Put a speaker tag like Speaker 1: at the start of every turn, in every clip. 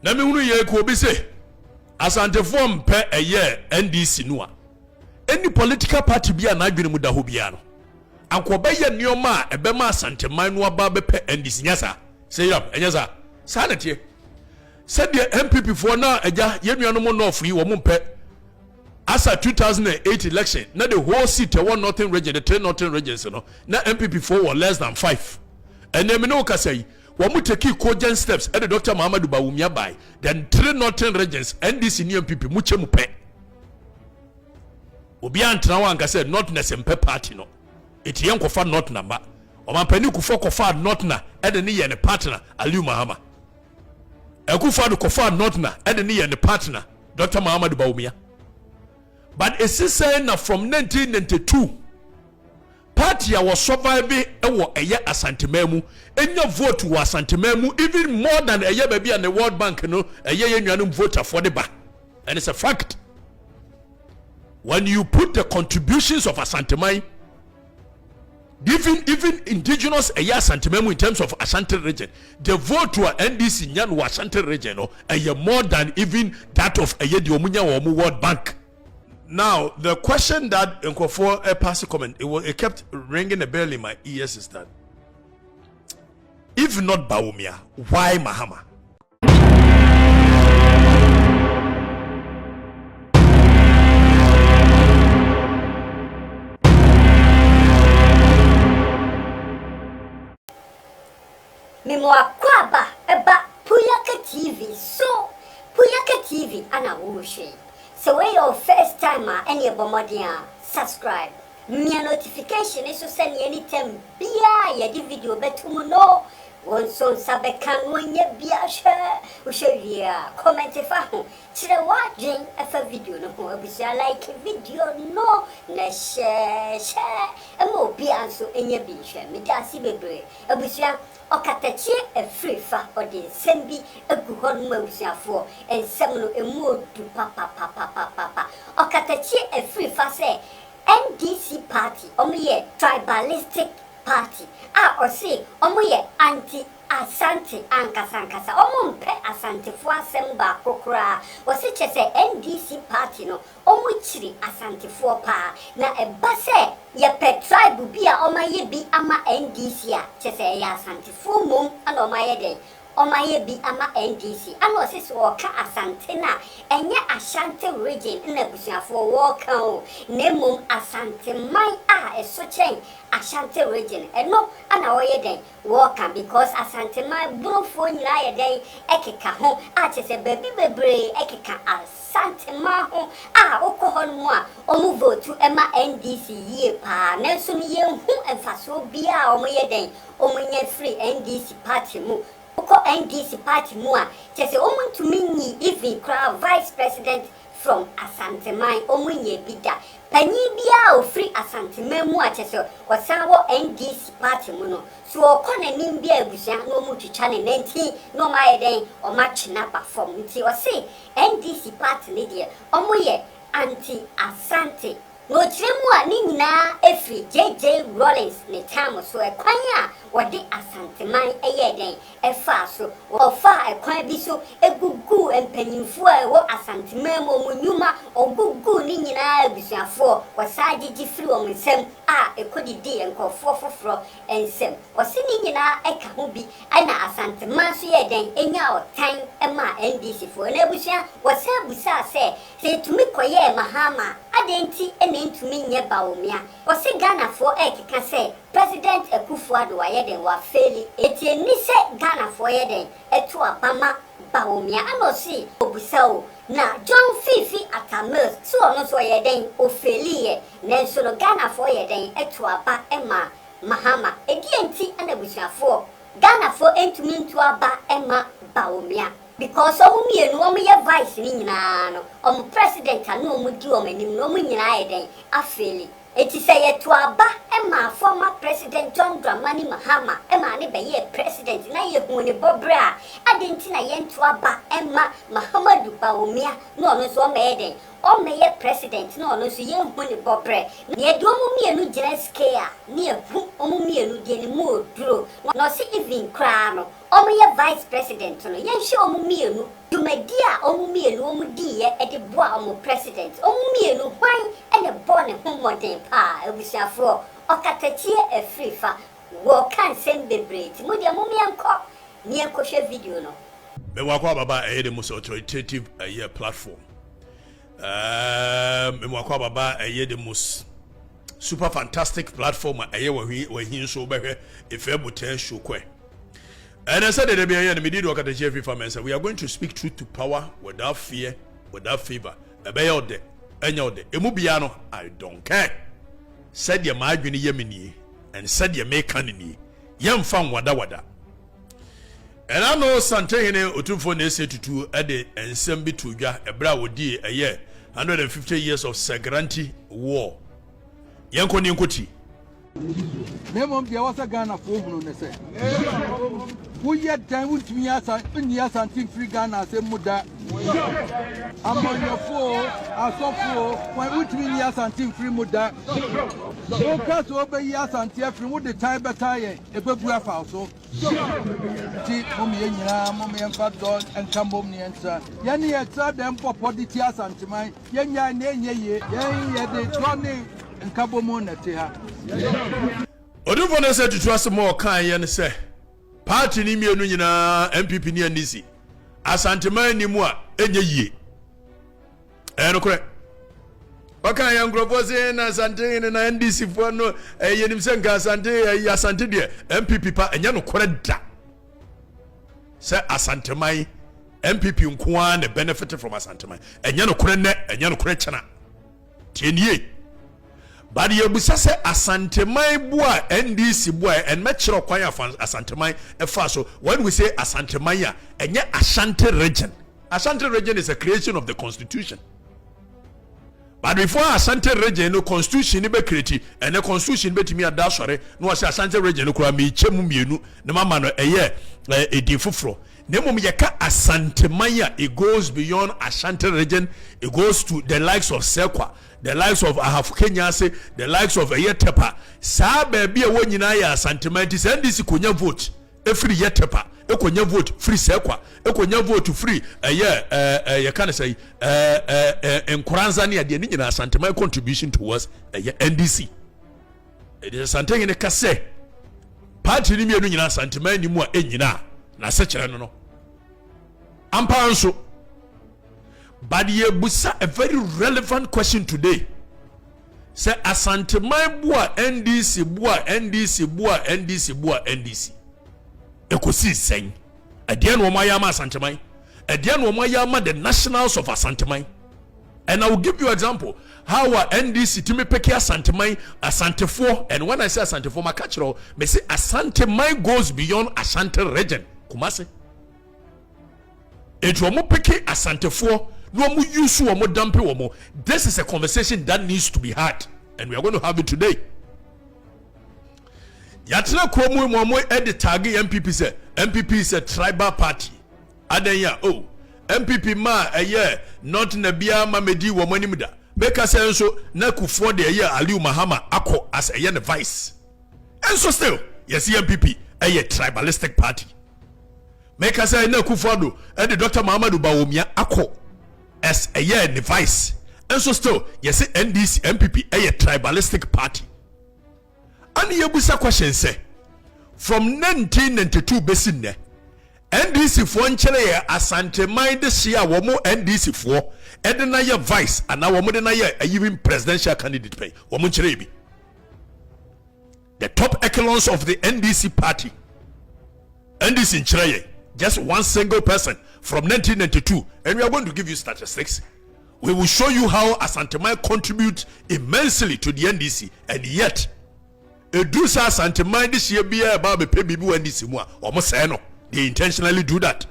Speaker 1: na me hunu ye ko bi se Asante form pe eye NDC no a any political party bia na adwene mu da ho bia no anko be ye nioma ebe ma Asante man no aba be pe NDC nyasa say up enyasa sa na tie said the MPP for now eja ye nuanom no free wo mpe asa 2008 election na the whole seat one northern region the three northern regions no na MPP for were less than 5 and them no ka say wo mu take cogent steps and the Dr. Mahama Bawumia by then 3 northern regions NDC ni MPP mu chemu pe obi antra wan ka say not nesempe party no eti yen kofa not number o man pani kufo kofa not na e de ne ye ne partner Aliu Mahama ekufa do kofa not na e de ne ye ne partner Dr. Mahama Bawumia. But it's saying that from 1992 party was surviving a year Asante memu and your vote was Asante memu even more than a year baby and the World Bank no a year you vote for the back. And it's a fact. When you put the contributions of Asante Mai, even indigenous a year Asante memu in terms of Asante region, the vote to NDC nyan was Asante region no a year more than even that of a year the Omunya or World Bank. Now, the question that for a pass comment, it kept ringing a bell in my ears is that if not Bawumia, why Mahama?
Speaker 2: Memoir kwaba eba Puyaka TV. So Puyaka TV ana wushi. So when your first timer and your bomodia subscribe. Mia notification is to send you anytime bia ya di video betumu no. One son sabe kan wenye bia share. Ushevia comment fa ho. Chire wa jeng efa video no ho abisia like video no na share. Emo bia so enye bi share. Me da si bebre. Abisia Okatakyie Afrifa or the Sembi a good Mosiafo and Samuel a mood to papa. Okatakyie Afrifa say NDC party, omuye tribalistic party. Or say omuye anti Asante Ankasankasa, omumpe Asante for Semba Kokra, or such as a NDC party no, omuchiri Asante for pa, na a basse, ye pet tribe bia o my be ama NDC, chese ya Asante full moon and o my day. O my be ama NDC, and was his walker Asante na, and ye Asante region in a bush for walker, Nemum Asante, my a such a Asante region, and no, and our day, walker because Asante my blue phone lie day, ekeka home, just a baby ekeka Asante ma home, okohon moi, o move to Emma NDC ye pa, Nelson ye who and faso bia o my day, o my free NDC party move. Oko NDC party mua chese omun to me even crowd vice president from Asante mine omunye bida pani bia o free Asante memu chese wasawo NDC party muno so okona nimbia ebusia no mu twitwa ne 19 no my den o match na perform nti o say NDC party ne de omoye anti Asante no chiremu ni nyina efri JJ Rollins ne time so ekwanya wodi Asante man eyeden efa so ofa ekwan bi so egugu empanyimfo a wo Asante man mo nyuma ogugu ni nyina abusuafo wasagigi firi o nsem a ekodidi enkofo foforo ensem osi ni nyina eka ho bi ana Asante man so yeden enya otan ema NDC fo na abusua wasabusa se tumi koye Mahama adenti ntumi nye Bawumia osi Ghana for ekeka se President Akufo-Addo ayeden wa faili eti ni se Ghana for yeden etu abama Bawumia anosi obusao na John Fifi Atamils so ono so yeden o faili ye nenso no Ghana for yeden etu aba ema Mahama enti anabusuafo Ghana for entumi ntu aba ema Bawumia because omumienu omuye vice ni nyina no president anu omudi omanim no omunyina yeden afeli eti say yetu aba ema former president John Dramani Mahama ema ne beye president na ye hu ne bobra adenti na yentu aba ema Mahama Bawumia no no so meden o meye president no no so ye hu ne bobre ne do omumienu gina scare ne hu omumienu de ne moduro no se even kra no omuye vice president no ye hwe omumienu Dumedia omumie no mudi e de boa omo president omumie no hwan e ne born homoden pa ebusiafo Okatakyie Afrifa wo kan sem bebrete mudi amumie nko ni enkohwe video no
Speaker 1: me wakwa baba the most authoritative platform me wakwa baba the most super fantastic platform we hin so behwe if ebutan show kwe. And I said that we did Okatakyie Afrifa men say we are going to speak truth to power without fear, without favor. Ebeyode, enyode, emubiano, I don't care. Said your madwini yemini and said your make canini. Yam fan wada. And I know Asante hene otumfo na ese tutu ede ensem bi tudwa ebra wodi eye 150 years of Sagranti war. Yanko ni nkoti.
Speaker 3: Nemom dia wasa Ghana fo hunu ne se. Wo ye dan wuntumi Asante free Ghana se muda. Amonyofo asofo wan wuntumi Asante free muda. Wo ka so be Asante free wo de time beta ye ebebu afa so. Ti mom ye nyina mom ye mfa don enka mom ne ensa. Ye ne ye tra dem popodi ti Asante man. Ye nya na enye ye. Ye de tone enka bomo na te ha.
Speaker 1: Odufo na say tutu asemo kan ye ne say party ni mienu nyina MPP ni NDC Asante man ni mu a enye yie no kore wakan ya ngrofo say na Asante na NDC fo no yenim se nka Asante de MPP pa enye no kore da say Asante man MPP nko a na benefit from Asante man enye no kore ne enye no kore chana tienie. But you say Asante man boa NDC boa and metro kwaya Asante man so when we say Asante man ya enye Asante region. Asante region is a creation of the constitution. But before Asante region no constitution be create and the constitution be timi ada sore no say Asante region no kura me chemu mienu na mama no eye edin foforo. Nemom yeka Asante man ya it goes beyond Asante region, it goes to the likes of Sekwa, the likes of Ahafukenya, the likes of Yetepa. Sa baby a wo nyina ya Asante man ti send this konya vote e free Yetepa e konya vote free Sekwa e konya vote free ye can say enkuranza ne ade nyina Asante man contribution towards NDC. It is Asante ne kase party ni mienu nyina Asante man ni mu a enyina na se kire no ampa nso. But ye busa a very relevant question today. Say Asante man boa NDC boa NDC. Ekosi sen. Adian wo mayama Asante man. Adian wo mayama the nationals of Asante man. And I will give you an example how NDC timi peke Asante man Asante 4, and when I say Asante 4 my catch me say Asante man goes beyond Asante region. Kumase. It wo mo peke Asante 4 no mu use wo mo dampe wo mo. This is a conversation that needs to be had and we are going to have it today. Yatna kromu mo edit tag MPP say MPP is a tribal party. Adenya MPP ma not na bia ma medi wo mo animda. Beka say nso na Kufo de Aliu Mahama akọ as ne vice. And so still yes MPP tribalistic party. Make us say na Kufo do the Dr. Mahama Bawumia akọ as the vice. And so still yes NDC MPP tribalistic party. And you busa question say from 1992 basin ne NDC for nkyere Asante man this year wo mo NDC for na ye vice and now wo mo de na ye even presidential candidate pay wo mo nkyere bi. The top echelons of the NDC party NDC nkyere just one single person from 1992, and we are going to give you statistics. We will show you how Asante man contributes immensely to the NDC, and yet Edusa Asante man this year be about the pay bibu NDC more almost say no. They intentionally do that,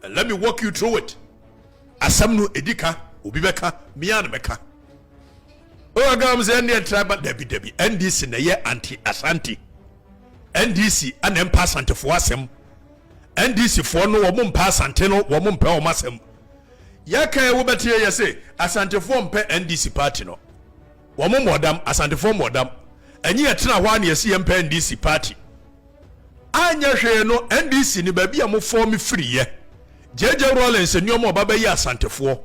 Speaker 1: and let me walk you through it. Asamnu edika ubibeka miyan meka. Agam say any tribal debi NDC na ye anti Asante NDC and empa Asante for asem. NDC for no wo mpa Asante no wo mpa o masem. Ya kan wo betie ye say Asante for mpa NDC party no. Wo modam Asante for modam. Enyi etena hwa na ye si mpa NDC party. Anya hwe no NDC ni ba bia mo form free ye. JJ Rollins nneoma obaba yi asantefo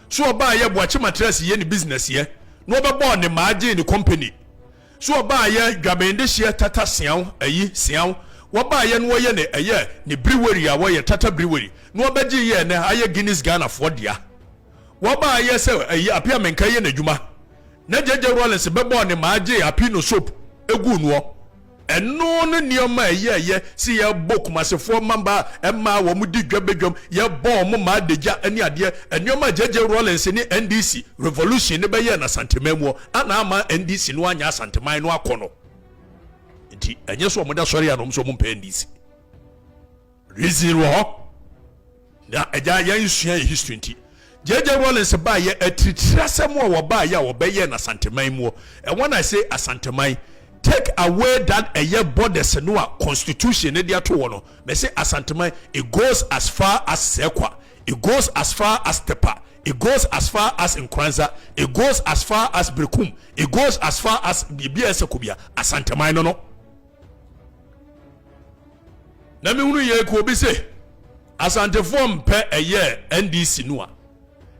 Speaker 1: so oba ye boache matress ye ni business ye no obaba ne maaje ni company so oba ye dwabende hye tata siaw ayi siaw woba ye no ye ne eye ne brewery a wo ye tata brewery no obaji ye ne aye Guinness Ghana for dia woba ye se ayi apia menka ye na dwuma na JJ Rollins bebo ne maaje apino soap egu no eno ne nioma ye si ye book masefo mamba emma wo mudi dwabedwom ye bo mo ma deja ani ade enioma JJ Rollins ni NDC revolution ne be ye na santememu ana ama NDC no anya santeman no akono nti enye so mo da sori anom so mo mpa NDC reason wo na eja yan sua history nti JJ Rollins ba ye atitrasem wo ba ye wo be ye na santeman mu and when I say asanteman take away that a year borders no constitution ne dia to wono me say asanteman it goes as far as Sekwa, it goes as far as Tepa, it goes as far as Nkranza, it goes as far as Brekum, it goes as far as BBS Kubia asanteman no na me hunu ye ko bi say asantefo mpe a year NDC no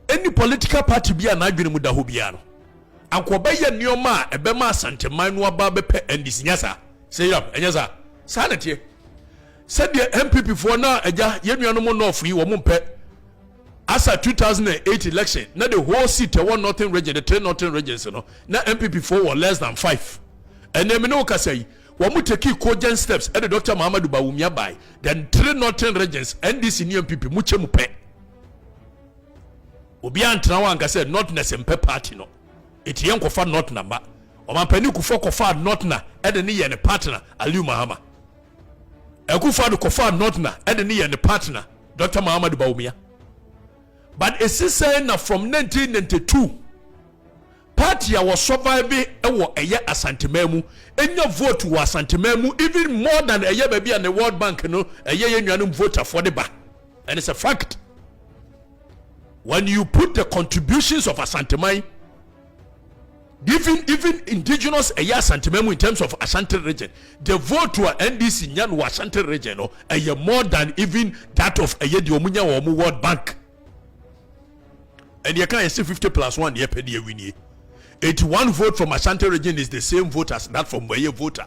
Speaker 1: any political party bia na adwene mu da ho bia no ankoba ye nioma ebema asanteman no aba bepe NDC nyasa say up enyasa sanete said the MPP for na eja ye nuano mo north yi wo mo mpe asa 2008 election na the whole seat one northern region the three northern regions no na MPP for were less than 5 and them no ka say wo mo take cogent steps and the Dr. Mahama Bawumia by then 3 northern regions NDC ni MPP mu che mu pe obi antra wan ka say not na sempe party no iti yen kofa not number o man pani kufo kofa not na e de ne ye ne partner Aliu Mahama ekufa do kofa not na e de ne ye ne partner Dr. Mahama Bawumia but it is saying na from 1992 party a was survive e wo eye asantememu enya vote wo asantememu even more than eye baby and the World Bank no eye yenwanum voter for the ba and it's a fact when you put the contributions of asantemai even indigenous aya santememu in terms of Asante region the vote to NDC nyan wa Asante region no aya more than even that of aya di omunya wa omu World Bank and you can say 50+1 ye pedi wini 81 vote from Asante region is the same vote as that from aya voter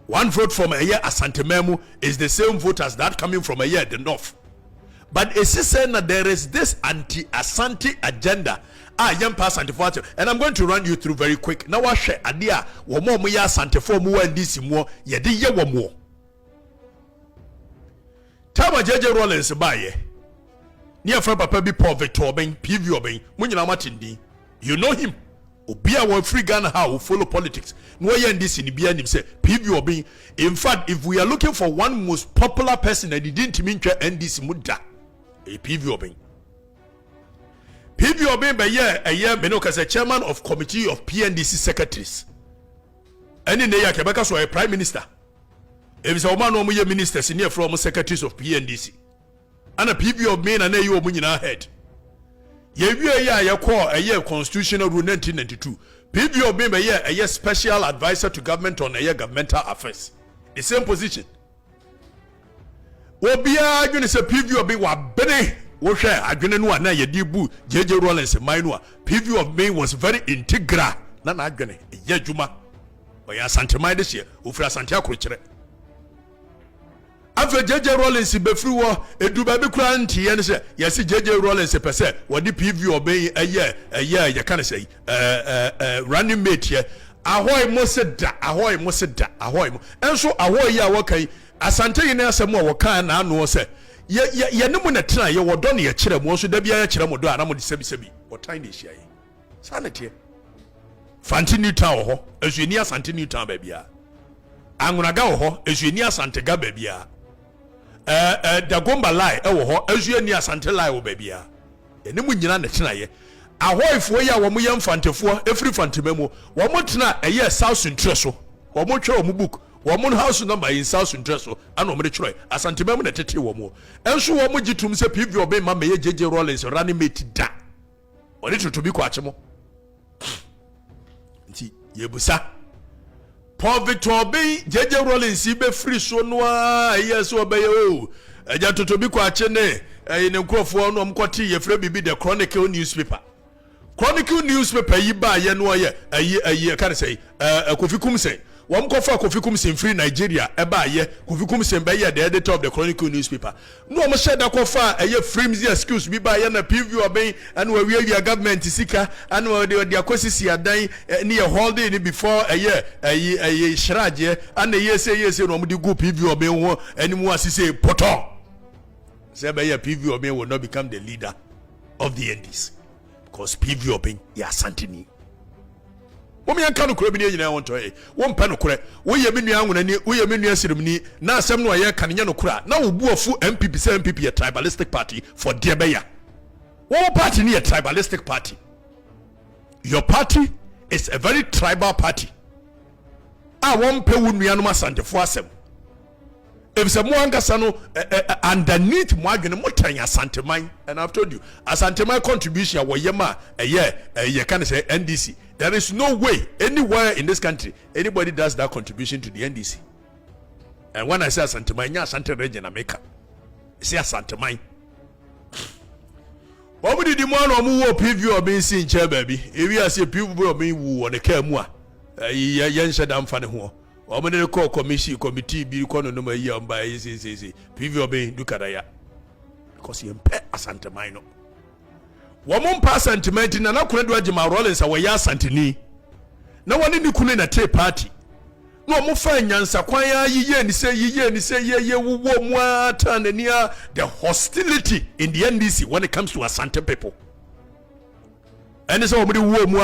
Speaker 1: 1 vote from aya asantememu is the same vote as that coming from aya the north but it's saying that there is this anti-Asante agenda young person and I'm going to run you through very quick. Now what share idea wo mo ya Asante for mo NDC mo ye de ye wo mo. Tama JJ Rollins baye. Ni afra papa bi Paul Victor Ben PV Oben mo nyina matindi. You know him. Obi a won free Ghana how follow politics. No ye NDC ni bia nim say PV Oben. In fact if we are looking for one most popular person that didn't mean NDC muda a PV Oben. PV Oben by year a year as a chairman of committee of PNDC secretaries. Any day Quebec so a prime minister. If it's a woman or minister senior from secretaries of PNDC. And a PV Oben and a you munina head. Ye call a year constitutional rule 1992. PV Oben by year a year special advisor to government on a year governmental affairs. The same position. Obia you say PV Oben wa bene. Woshe adwene no na ye dibu JJ Rollins minua PV of me was very integral na adwene ye adwuma oya Asanteman de hye ofura Asante akorokire afa JJ Rollins befri wo eduba bi kura ntiye ne se yes JJ Rollins pese wodi PV of me eye ye kan say running mate ye ahoy mo se da ahoy mo enso ahoy ya wakai Asante yin asem wo kan na anu se ye ne mu na tena ye wodo ne ye kire mo so da bia ye kire mo do ana mo de sebi wotan ne hia ye sanete fanti Newtown ho ezueni Asante Newtown ba bia angunaga ho ezueni Asante ga ba bia Dagomba lai wo ho ezueni Asante lai wo ba bia ye ne mu nyina ne tena ye ahoyfo ye a wo mo ye mfantefo efri fantememu wo mo tena eye South Central so wo mo twa wo mo book woman house number in South Central so and omre chroy Asantememu na tete wo mo enso wo mo gitum se PV Oben ma me JJ Rollins running mate da oni to bi kwa chemo nti yebusa Paul Victor Oben JJ Rollins be free so no a yes obeyo eja to bi kwa che ne in a crofo no mkoti ye free bibi the Chronicle newspaper. Chronicle newspaper yi ba ye no ye can say Kofi Kumse. One kofa Kofi Kumse free Nigeria eba ye Kofi Kumse be ye the editor of the Chronicle newspaper. No mo share da kofa ye flimsy excuse bi ba ye na preview obey and we government sika and we the akwesisi adan ni holding ni before a year shraje and ye say no mo di go preview obey ho animu asise poto. Say be ye preview obey will not become the leader of the NDC because preview obey ya Asante. Womi anka no kura bi ne nyina won to wo mpa no kura wo ye menu anwona ni wo ye menu asirimni na asem no ye kan nya no kura na wo bu ofu MPP say MPP a tribalistic party for debeya wo party ni a tribalistic party. Your party is a very tribal party. A won pe wo nuanom Asante fo asem if some wangasa no underneath mo adwene mo tan Asante man, and I've told you Asante man contribution wo yema ye can say NDC. There is no way anywhere in this country anybody does that contribution to the NDC. And when I say Asante man, nya Asante region America. Say Asante man. What would the man or mu preview of being seen chair baby? If we are say people of being woo on the care moi. Yen shadam fane ho. Omo de call committee bi kono no mayi amba say preview of being dukadaya. Because you pay Asante man no. Woman pass sentiment na nakuna do agima Rollins a waya Asante na woni ni kunu na te party no mo fa nyansa kwan ya yiye ni say ye wo mu atanania the hostility in the NDC when it comes to Asante people. And so omudi wo mu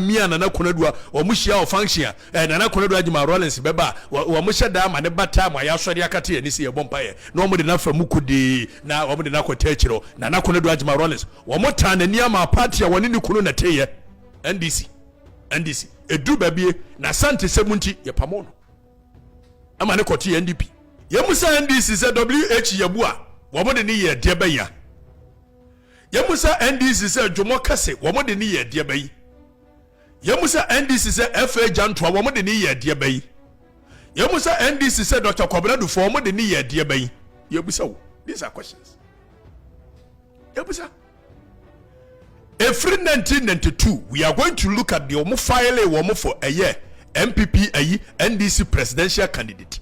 Speaker 1: mia na nakuna do o mu hia o function na nakuna do agima Rollins beba wo mo hyeda ma ne bata ma ya sori akate ni say ye bompa ye na omudi na fa mukudi na omudi na kwata akiro na nakuna do agima Rollins wo mo tanania ma party a woni ni kunu na te ye NDC edu babie na Asante semunti ye pamono ama ne koti NDP ye musa NDC se WH ye bua wo mo de ni ye de baya ye musa NDC se dwomo kase wo mo de ni ye de bayi ye musa NDC se FA Janto wo mo de ni ye de bayi ye musa NDC se Dr. Kwabena wo mo de ni ye de bayi ye busa wo. These are questions ye busa. Every 1992, we are going to look at the Omo file for a year MPP NDC presidential candidate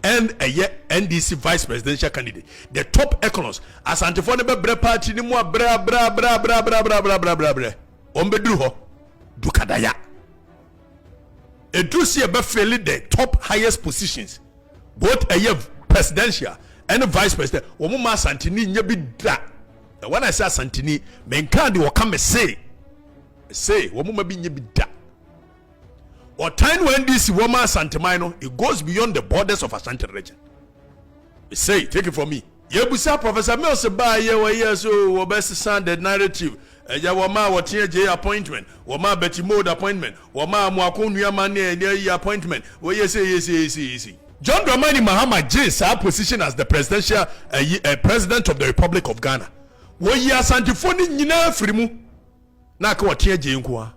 Speaker 1: and a year NDC vice presidential candidate. The top economists Asante for the bre party ni mo bra. Ombedru ho dukadaya. Edusi ebe fairly the top highest positions, both a year presidential and vice president. Omo ma Asante ni nya bi da. When I say Asante, men can't do come say woman may be da. Or time when this woman Asante Mino, it goes beyond the borders of Asante region. Say, take it from me. Yebusa Professor Mills by year so best standard narrative. Yawama what TJ appointment, Wama Betty Mode appointment, Wama Mwakunya Mane appointment. Well, yes. John Dramani Mahama J's our position as the presidential president of the Republic of Ghana. Wo yi Asante foni nyina firimu na ka wote agye nkoa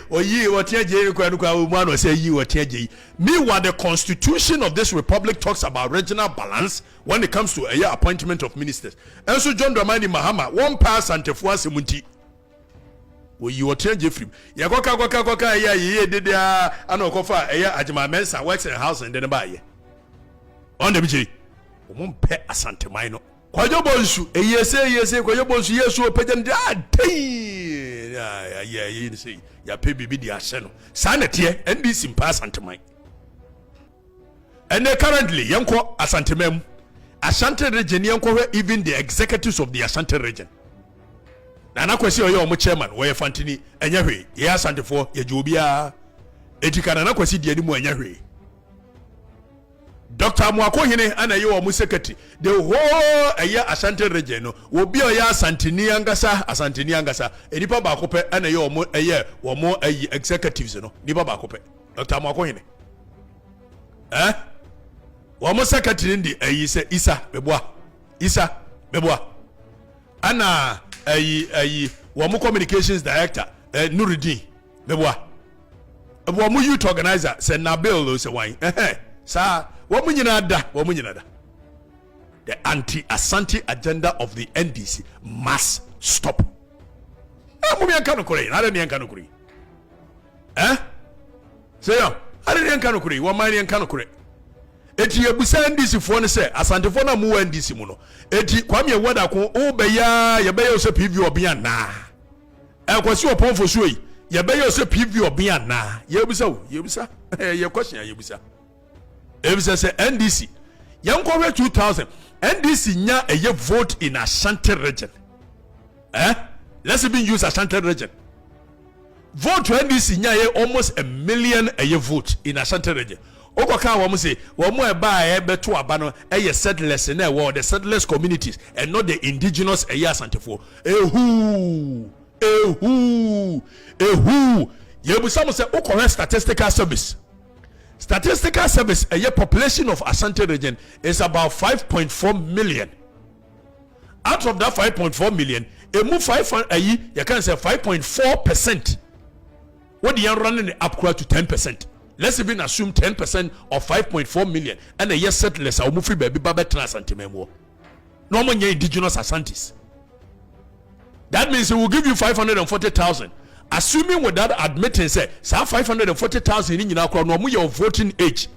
Speaker 1: oyi wote agye nkoa no kwa wo mu ano say yi wote agye. Meanwhile, the constitution of this republic talks about regional balance when it comes to a year appointment of ministers. And so John Dramani Mahama one pass Asante fo asemunti wo yi wote agye firim ya koka ye dede ana okofa a year Ajima Mensa works in the house and then buy ye on the biji wo mo pe Asante Mino kwajo bonsu eyese kwajo bonsu yesu opejan ya say ya pe bibi di ahye no sanete NDC mpa Asante man. And currently yanko Asante mem Asante region yanko even the executives of the Asante region na kwesi oyo omo chairman we Fantini enya hwe ye Asante fo ye jobia etikana na kwesi di animu enya hwe. Dr. Mwakohine ana ye omo secretary the whole aya Asante region no obi oya Asante ni angasa enipa ba ko pe ana ye omo executives no nipa ba ko pe Dr. Mwakohine omo secretary ndi se Isa Beboa ana omo communications director Nuruddin Beboa omo youth organizer se Nabil se wan sa womu nyina da The anti-Asante agenda of the NDC must stop. Mumia kanu kure, I didn't kanu kure. Say yo, I didn't kanu kure, one mine kanu kure. Eti yebusa NDC fo ne se Asante fo na mu NDC mu no. Eti kwame wada ko o be ya ye be yo se PV obi ana. Kwasi opon fo so yi, ye be yo se PV obi ana. Yebusa ye question yebusa. Yebusa se NDC yankowe 2000 NDC nya a vote in Asante region. Let's even use Asante region. Vote to NDC nya almost 1 million a vote in Asante region. Okoka wo say wo mo eba beto aba no settlers na wo the settlers communities and not the indigenous Asante for. Ehu yebusa mo say okore statistical service. Statistical service a population of Asante region is about 5.4 million. Out of that 5.4 million, a move 500 you can say 5.4%. What the young running up to 10%. Let's even assume 10% of 5.4 million and a year settlers are moving baby Babet Asante Memo. No more indigenous Asantes. That means it will give you 540,000. Assuming without admitting say 540,000 in your no voting age.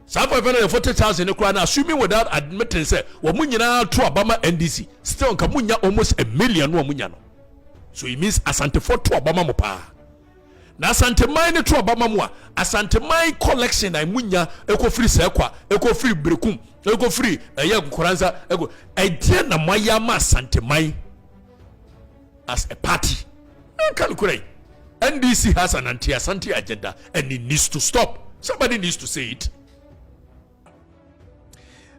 Speaker 1: 540,000 in assuming without admitting say wamunyina to Obama NDC still kamunya almost 1 million wamunya no. So it means Asante for to Obama mopa. Na Asante mine to Obama mo Asante mine collection na munya eko free sekwa eko free brekum eko free ye nkoranza eko idea na maya ma Asante mine as a party. NDC has an anti-Asante agenda and it needs to stop. Somebody needs to say it.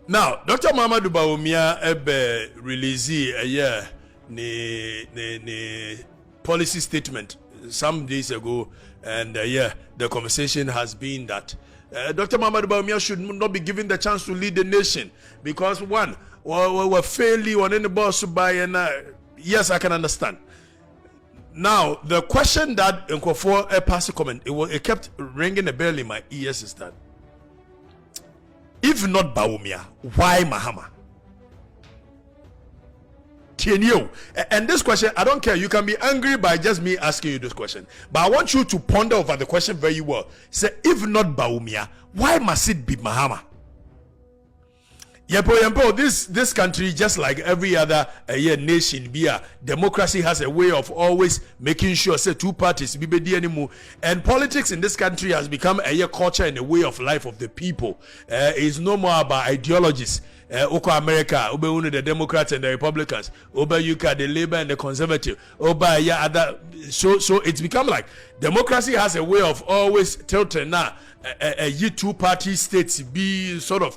Speaker 1: Now, Dr. Mahama Bawumia released a policy statement some days ago, and the conversation has been that Dr. Mahama Bawumia should not be given the chance to lead the nation because one, we're failing on any boss by and yes, I can understand. Now, the question that for a passive comment, it kept ringing a bell in my ears is that if not Bawumia, why Mahama? And this question, I don't care. You can be angry by just me asking you this question, but I want you to ponder over the question very well. Say, if not Bawumia, why must it be Mahama? This country, just like every other nation, democracy has a way of always making sure say two parties be anymore. And politics in this country has become a culture and a way of life of the people. It's no more about ideologies. Oko America, Obe the Democrats and the Republicans, Obe UK the Labour and the Conservative, Obe other. So it's become like democracy has a way of always tilting now. Two party states be sort of.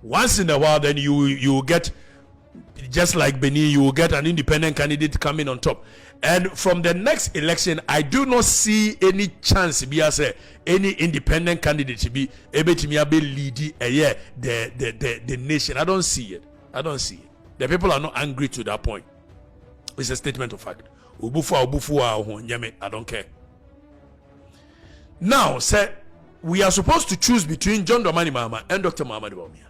Speaker 1: Once in a while, then you get, just like Benin, you will get an independent candidate coming on top. And from the next election, I do not see any chance be as any independent candidate to be able to lead the nation. I don't see it. The people are not angry to that point. It's a statement of fact. I don't care. Now, sir, we are supposed to choose between John Dramani Mahama and Dr. Mahama Bawumia.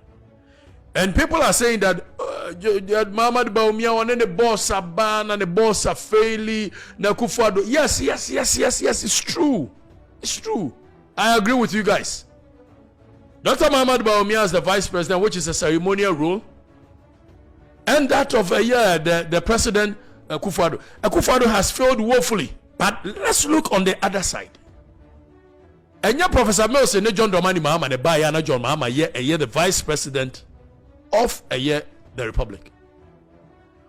Speaker 1: And people are saying that Mahama Bawumia and the boss are banned and the boss are failing. Yes, it's true. It's true. I agree with you guys. Dr. Mahama Bawumia is the vice president, which is a ceremonial role. And that of the president, Akufo-Addo. Akufo-Addo has failed woefully. But let's look on the other side. And Professor Mills and John Dramani Mahama, the Bayana John Mahama, the vice president of the Republic.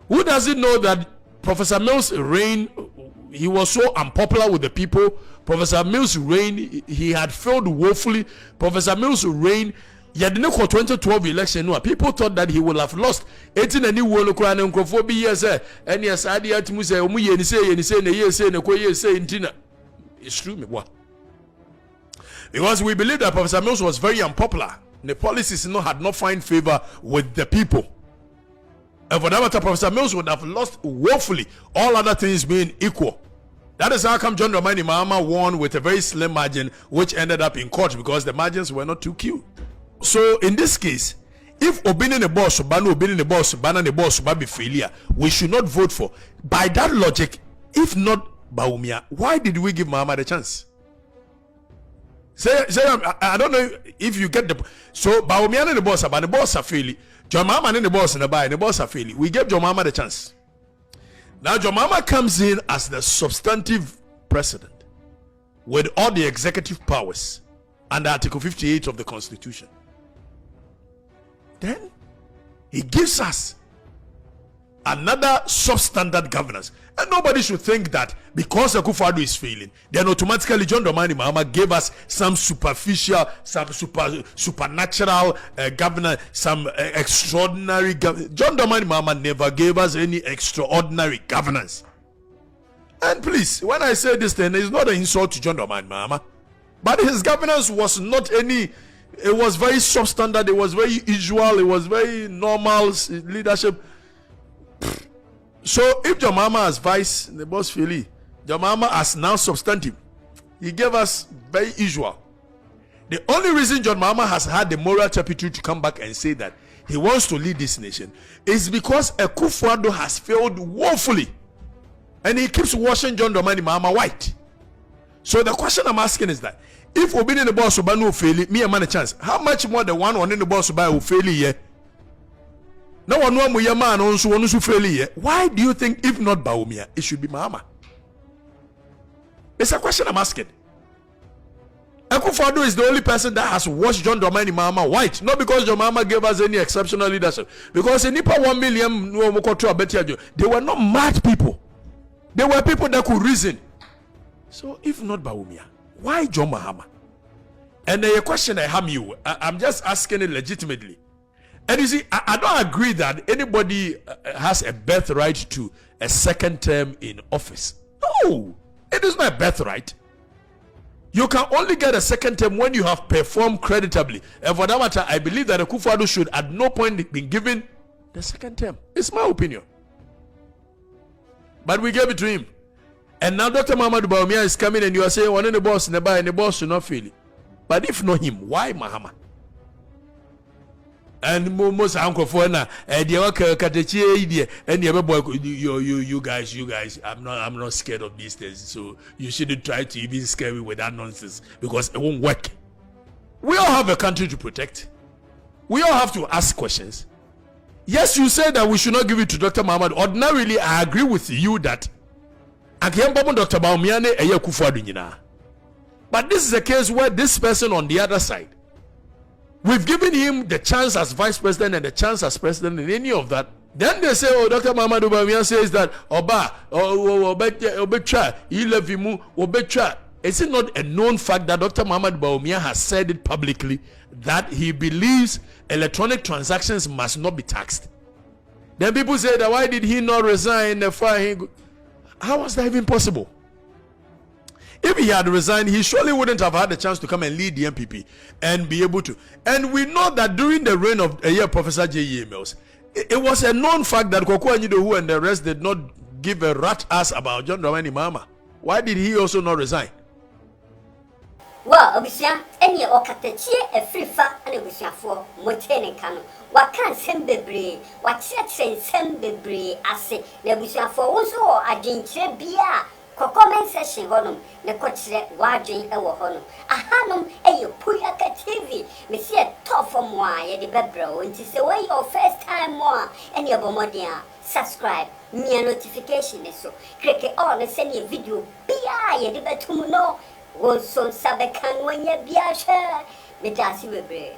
Speaker 1: Who doesn't know that Professor Mills' reign, he was so unpopular with the people. Professor Mills' reign, he had failed woefully. Professor Mills' reign, the 2012 election, people thought that he would have lost 18 and new years. And yes, I did to say, it's true, because we believe that Professor Mills was very unpopular. The policies had not found favor with the people. And for that matter, Professor Mills would have lost woefully, all other things being equal. That is how come John Dramani Mahama won with a very slim margin, which ended up in court because the margins were not too cute. So in this case, If obeying the boss, Bano obeying the boss, Bana the boss, Baby failure, we should not vote for. By that logic, if not Bawumia, why did we give Mahama the chance? Say, I don't know if you get the. So Bawumia and the boss, but the boss are failing. John Mahama and the boss and the boss are failing. We gave John Mahama the chance. Now John Mahama comes in as the substantive president with all the executive powers under Article 58 of the Constitution. Then he gives us another substandard governance. And nobody should think that because Akufo-Addo is failing, then automatically John Dramani Mahama gave us some superficial, some supernatural governance, some extraordinary governance. John Dramani Mahama never gave us any extraordinary governance. And please, when I say this thing, it's not an insult to John Dramani Mahama, but his governance was not any. It was very substandard. It was very usual. It was very normal leadership. So if John Mahama as vice, the boss Philly, John Mahama as now substantive, he gave us very usual. The only reason John Mahama has had the moral turpitude to come back and say that he wants to lead this nation is because Akufo-Addo has failed woefully, and he keeps washing John Dramani Mahama white. So the question I'm asking is that if we in the boss will no fail, me a man a chance. How much more the one in the boss will fail here? No one know my man also wants to fail here. Why do you think if not Bawumia, it should be Mahama? It's a question I'm asking. Akufo-Addo is the only person that has washed John Dramani Mahama white. Not because John Mahama gave us any exceptional leadership. Because in Nipa 1 million, they were not mad people. They were people that could reason. So if not Bawumia, why John Mahama? And the question I have you, I'm just asking it legitimately. And you see, I don't agree that anybody has a birthright to a second term in office. No, it is not a birthright. You can only get a second term when you have performed creditably. And for that matter, I believe that Akufo-Addo should at no point be given the second term. It's my opinion. But we gave it to him. And now Dr. Mahama Bawumia is coming and you are saying one in the boss and the boss should not fail it. But if not him, why Mahama? And most uncle for na Okatakyie and you guys, I'm not scared of these things. So you shouldn't try to even scare me with that nonsense because it won't work. We all have a country to protect. We all have to ask questions. Yes, you said that we should not give it to Dr. Mahama. Ordinarily, I agree with you that Dr. Bawumia ne eye Akufo-Addo nyina. But this is a case where this person on the other side, we've given him the chance as vice president and the chance as president in any of that. Then they say, oh, Dr. Mahama Bawumia says that is it not a known fact that Dr. Mahama Bawumia has said it publicly that he believes electronic transactions must not be taxed? Then people say that why did he not resign? How was that even possible? If he had resigned, he surely wouldn't have had the chance to come and lead the MPP and be able to. And we know that during the reign of Professor J.E. Mills, it was a known fact that Koko Anyidowu and the rest did not give a rat ass about John Dramani Mahama. Why did he also not resign?
Speaker 2: Well, Bawumia Okatakyie Afrifa and Bawumia for Motene Kano. Wakan sembebre, wakyerɛkyerɛ nsɛm bebree ase. Na Bawumia also adwenkyerɛ bia comment section honom ne kokyerɛ wadwen ɛwɔ honom. Ahanom ɛyɛ Puyaka TV. Me see a top for mo a yɛde bɛbrɛ wo. Nti sɛ wɔyɛ your first time mo a ɛne ɛbɔmmɔden a subscribe, mia notification ne so. Kreke all ne sɛ video bia yɛde bɛtum no. Wo so nsa bɛka no anya bia hwɛ. Me dase bebree.